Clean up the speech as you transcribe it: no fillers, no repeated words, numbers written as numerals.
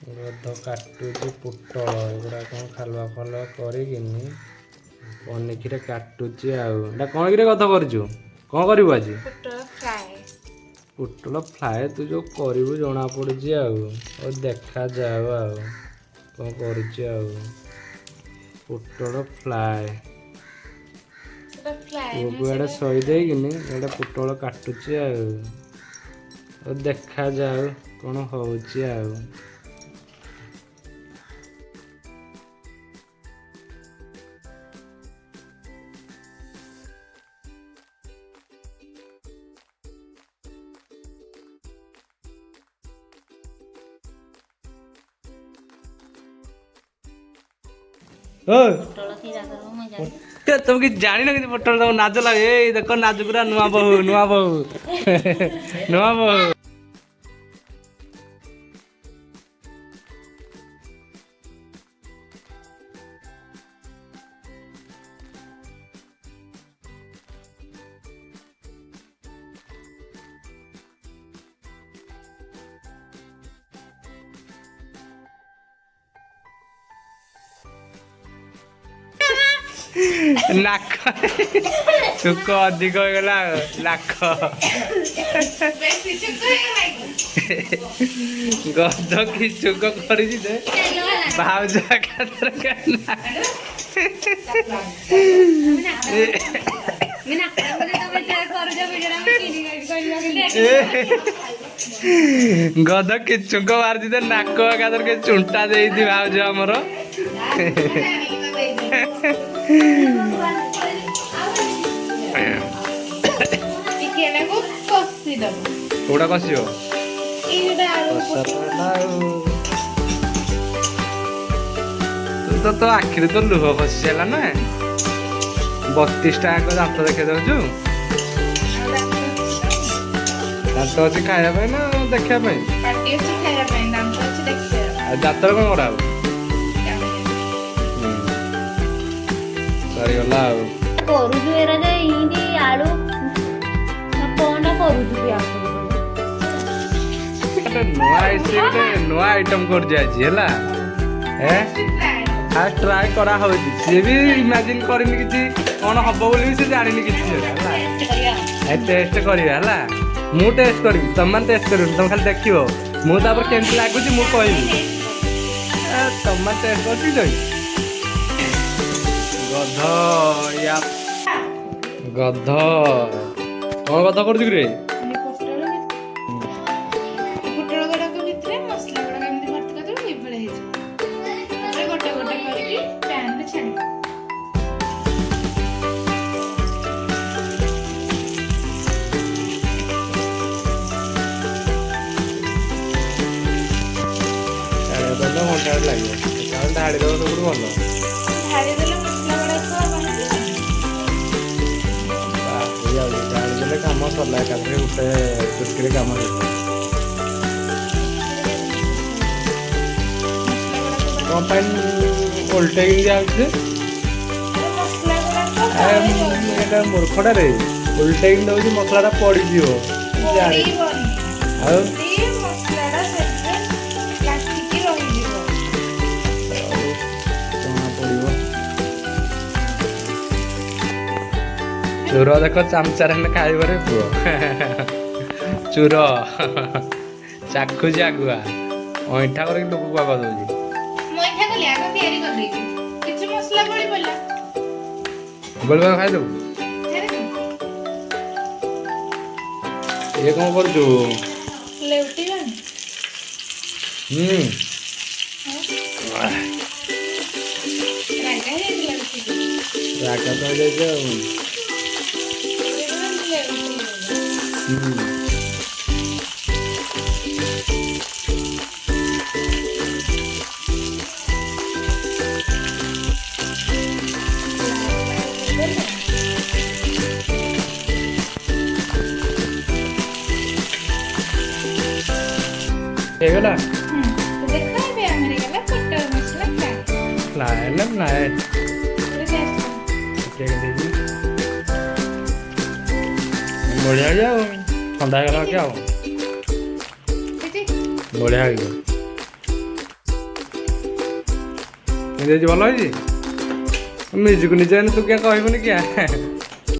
गध काटुची पुटल एगुड़ा कौन खालुआ खालुआ करिकिनी पनिकिरे काटुची आउटा कौन कि गध करचु कौन करू आज पुटल फ्राए तू जो करू जना पड़ी देखा जाओ कौन कर पुटल फ्राए पुआड़े शहीदे पुटल काटुची देखा जाओ कौन हो तुम कि जानी ना कि पोटल तुम नाच लगे देख नाच पूरा नुआ बहु नुआ बहु नाक चुक अधिक हो गला नाक गद कि चुक कर भाज गद कि चुक मारती नाक एकादर के चुंटा दे भाज आमर कोड़ा कसियो तो आखिर तो लुह खसीगला ना 32 टा दांत देखे दौचु दांत अच्छी खाया ना देखा दातर कौन करा सरीगला नुआ आइटम कर फास्ट ट्राए करा सी भी इमेजिन करनी कि कौन हम बोली से जानी किसी टेस्ट करा मु टेस्ट करी तुम टेस्ट कर तुम खाली देख मुझे केमती लगुच मुझे तुम टेस्ट कर गध कौन गध कर लगे ढाड़ी दब सब भल ढाड़ी कम सरला एकाथरे गोटे चुटकी कम कौन ओल्टे दिखे मूर्खटारे ओल्टे दौर मसलाटा पड़ चूर देख चामचार खाइब रे पुओ चूर चाखुची आगुआ अईठा कर लोक कुआ कर बोल खाई दू ये कौन कर राका तो जाए गला फ्राए ना फ्राए बढ़िया जाओ ठंडा गला क्या हो बढ़िया କେମିତି ହେଇଛି ଭଲ ହେଇଛି ନିଜକୁ ନିଜେ ତୁ କିଆ କହିବୁନି କିଆ